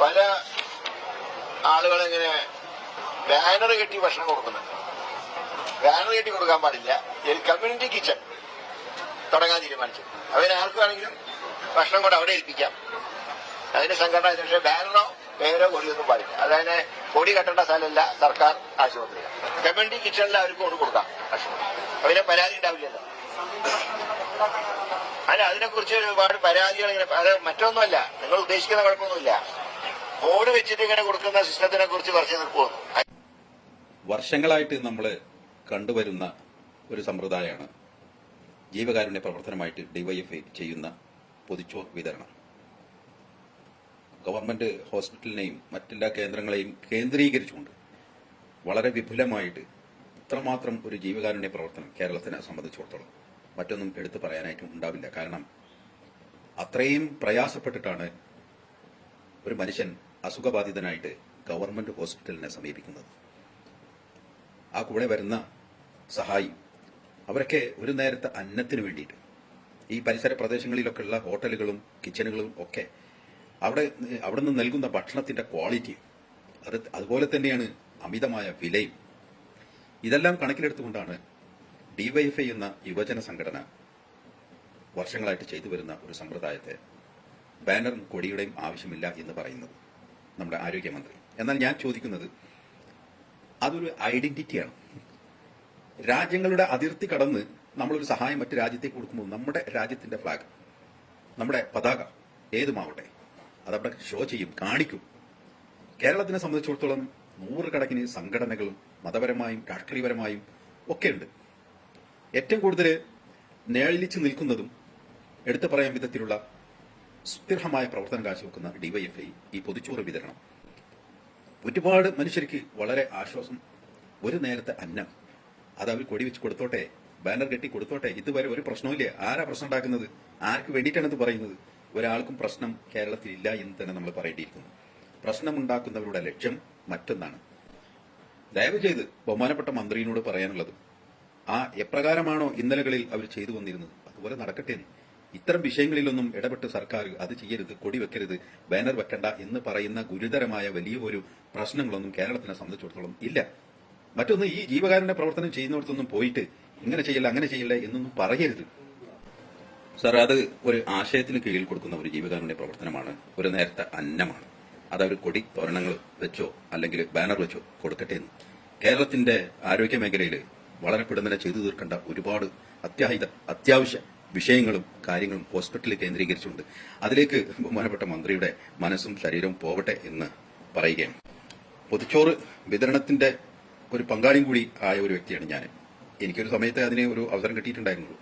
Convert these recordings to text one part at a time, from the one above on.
പല ആളുകളിങ്ങനെ ബാനർ കെട്ടി ഭക്ഷണം കൊടുക്കുന്നുണ്ട്. ബാനർ കെട്ടി കൊടുക്കാൻ പാടില്ല. ഒരു കമ്മ്യൂണിറ്റി കിച്ചൺ തുടങ്ങാൻ തീരുമാനിച്ചു. അവന് ആർക്ക് വേണമെങ്കിലും ഭക്ഷണം കൊണ്ട് അവിടെ ഏൽപ്പിക്കാം. അതിന്റെ സംഘടന. പക്ഷേ ബാനറോ പേരോ കൊടിയൊന്നും പാടില്ല. അതായത് കൊടി കെട്ടേണ്ട സ്ഥലമല്ല സർക്കാർ ആശുപത്രിയാണ്. കമ്മ്യൂണിറ്റി കിച്ചണിൽ അവർക്ക് കൊണ്ട് കൊടുക്കാം ഭക്ഷണം. അവരെ പരാതി ഉണ്ടാവില്ലല്ലോ. അല്ല, അതിനെക്കുറിച്ച് ഒരുപാട് പരാതികൾ ഇങ്ങനെ. അത് മറ്റൊന്നുമല്ല, നിങ്ങൾ ഉദ്ദേശിക്കുന്ന കുഴപ്പമൊന്നുമില്ല. ബോർഡ് വെച്ചിട്ട് ഇങ്ങനെ കൊടുക്കുന്ന സിസ്റ്റത്തിനെ കുറിച്ച് കുറച്ച് നിൽക്കുന്നു. വർഷങ്ങളായിട്ട് നമ്മൾ കണ്ടുവരുന്ന ഒരു സമ്പ്രദായമാണ് ജീവകാരുണ്യ പ്രവർത്തനമായിട്ട് ഡിവൈഎഫ്ഐ ചെയ്യുന്ന പൊതിച്ചോറ് വിതരണം. ഗവൺമെന്റ് ഹോസ്പിറ്റലിനെയും മറ്റെല്ലാ കേന്ദ്രങ്ങളെയും കേന്ദ്രീകരിച്ചുകൊണ്ട് വളരെ വിപുലമായിട്ട് ഇത്രമാത്രം ഒരു ജീവകാരുണ്യ പ്രവർത്തനം കേരളത്തിനെ സംബന്ധിച്ചിടത്തോളം മറ്റൊന്നും എടുത്തു പറയാനായിട്ടും ഉണ്ടാവില്ല. കാരണം അത്രയും പ്രയാസപ്പെട്ടിട്ടാണ് ഒരു മനുഷ്യൻ അസുഖബാധിതനായിട്ട് ഗവൺമെന്റ് ഹോസ്പിറ്റലിനെ സമീപിക്കുന്നത്. ആ കൂടെ വരുന്ന സഹായി അവരൊക്കെ ഒരു നേരത്തെ അന്നത്തിന് വേണ്ടിയിട്ട് ഈ പരിസര പ്രദേശങ്ങളിലൊക്കെ ഉള്ള ഹോട്ടലുകളും കിച്ചണുകളും ഒക്കെ അവിടെ നിന്ന് നൽകുന്ന ഭക്ഷണത്തിന്റെ ക്വാളിറ്റി അതുപോലെ തന്നെയാണ് അമിതമായ വിലയും. ഇതെല്ലാം കണക്കിലെടുത്തുകൊണ്ടാണ് ഡിവൈഎഫ്ഐ എന്ന യുവജന സംഘടന വർഷങ്ങളായിട്ട് ചെയ്തു വരുന്ന ഒരു സമ്പ്രദായത്തെ ബാനറും കൊടിയുടെയും ആവശ്യമില്ല എന്ന് പറയുന്നത് നമ്മുടെ ആരോഗ്യമന്ത്രി. എന്നാൽ ഞാൻ ചോദിക്കുന്നത്, അതൊരു ഐഡന്റിറ്റിയാണ്. രാജ്യങ്ങളുടെ അതിർത്തി കടന്ന് നമ്മളൊരു സഹായം മറ്റു രാജ്യത്തേക്ക് കൊടുക്കുമ്പോൾ നമ്മുടെ രാജ്യത്തിന്റെ ഫ്ലാഗ്, നമ്മുടെ പതാക ഏതുമാവട്ടെ അതവിടെ ഷോ ചെയ്യും, കാണിക്കും. കേരളത്തിനെ സംബന്ധിച്ചിടത്തോളം നൂറുകണക്കിന് സംഘടനകളും മതപരമായും രാഷ്ട്രീയപരമായും ഒക്കെ ഉണ്ട്. ഏറ്റവും കൂടുതൽ നേളിച്ചു നിൽക്കുന്നതും എടുത്തു പറയാൻ വിധത്തിലുള്ള സുസ്ഥിരമായ പ്രവർത്തനം കാഴ്ചവെക്കുന്ന ഡിവൈഎഫ്ഐ ഈ പൊതിച്ചോറ് വിതരണം ഒരുപാട് മനുഷ്യർക്ക് വളരെ ആശ്വാസം. ഒരു നേരത്തെ അന്നം അത് അവർ കൊടി വെച്ച് കൊടുത്തോട്ടെ, ബാനർ കെട്ടി കൊടുത്തോട്ടെ, ഇതുവരെ ഒരു പ്രശ്നവുമില്ല. ആരാ പ്രശ്നം ഉണ്ടാക്കുന്നത്? ആർക്ക് വേണ്ടിയിട്ടാണ് ഇത് പറയുന്നത്? ഒരാൾക്കും പ്രശ്നം കേരളത്തിൽ ഇല്ല എന്ന് തന്നെ നമ്മൾ പറയേണ്ടിയിരിക്കുന്നു. പ്രശ്നമുണ്ടാക്കുന്നവരുടെ ലക്ഷ്യം മറ്റൊന്നാണ്. ദയവ് ചെയ്ത് ബഹുമാനപ്പെട്ട മന്ത്രിയോട് പറയാനുള്ളത്, എപ്രകാരമാണോ ഇന്നലകളിൽ അവർ ചെയ്തു വന്നിരുന്നത് അതുപോലെ നടക്കട്ടെ. ഇത്തരം വിഷയങ്ങളിലൊന്നും ഇടപെട്ട് സർക്കാർ അത് ചെയ്യരുത്, കൊടി വെക്കരുത്, ബാനർ വെക്കണ്ട എന്ന് പറയുന്ന ഗുരുതരമായ വലിയ ഒരു പ്രശ്നങ്ങളൊന്നും കേരളത്തിനെ സംബന്ധിച്ചിടത്തോളം ഇല്ല. മറ്റൊന്ന്, ഈ ജീവകാരുണ്യ പ്രവർത്തനം ചെയ്യുന്നിടത്തൊന്നും പോയിട്ട് ഇങ്ങനെ ചെയ്യില്ല അങ്ങനെ ചെയ്യില്ല എന്നൊന്നും പറയരുത്. സാർ, അത് ഒരു ആശയത്തിന് കീഴിൽ കൊടുക്കുന്ന ഒരു ജീവകാരുണ്യ പ്രവർത്തനമാണ്. ഒരു നേരത്തെ അന്നമാണ്. അതവർ കൊടി തോരണങ്ങൾ വെച്ചോ അല്ലെങ്കിൽ ബാനർ വെച്ചോ കൊടുക്കട്ടെ എന്ന്. കേരളത്തിന്റെ ആരോഗ്യ മേഖലയിൽ വളരെ പെടുന്നതിനെ ചെയ്തു തീർക്കേണ്ട ഒരുപാട് അത്യാവശ്യ വിഷയങ്ങളും കാര്യങ്ങളും ഹോസ്പിറ്റലിൽ കേന്ദ്രീകരിച്ചുകൊണ്ട് അതിലേക്ക് ബഹുമാനപ്പെട്ട മന്ത്രിയുടെ മനസ്സും ശരീരവും പോകട്ടെ എന്ന് പറയുകയാണ്. പൊതിച്ചോറ് വിതരണത്തിന്റെ ഒരു പങ്കാളിയും കൂടി ആയ ഒരു വ്യക്തിയാണ് ഞാൻ. എനിക്കൊരു സമയത്ത് അതിന് ഒരു അവസരം കിട്ടിയിട്ടുണ്ടായിരുന്നുള്ളൂ.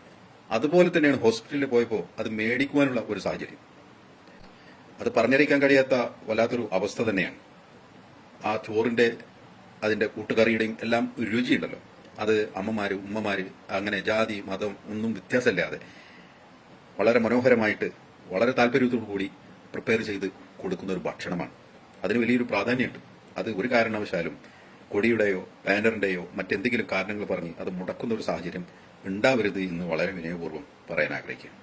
അതുപോലെ തന്നെയാണ് ഹോസ്പിറ്റലിൽ പോയപ്പോൾ അത് മേടിക്കുവാനുള്ള ഒരു സാഹചര്യം. അത് പറഞ്ഞറിയിക്കാൻ കഴിയാത്ത വല്ലാത്തൊരു അവസ്ഥ തന്നെയാണ്. ആ ചോറിന്റെ അതിന്റെ കൂട്ടുകറിയുടെയും എല്ലാം രുചിയുണ്ടല്ലോ. അത് അമ്മമാര് ഉമ്മമാര് അങ്ങനെ ജാതി മതം ഒന്നും വ്യത്യാസമില്ലാതെ വളരെ മനോഹരമായിട്ട് വളരെ താല്പര്യത്തോടു കൂടി പ്രിപ്പയർ ചെയ്ത് കൊടുക്കുന്ന ഒരു ഭക്ഷണമാണ്. അതിന് വലിയൊരു പ്രാധാന്യമുണ്ട്. അത് ഒരു കാരണവശാലും കൊടിയുടെയോ ബാനറിന്റെയോ മറ്റെന്തെങ്കിലും കാരണങ്ങൾ പറഞ്ഞ് അത് മുടക്കുന്ന ഒരു സാഹചര്യം ഉണ്ടാവരുത് എന്ന് വളരെ വിനയപൂർവ്വം പറയാൻ ആഗ്രഹിക്കുകയാണ്.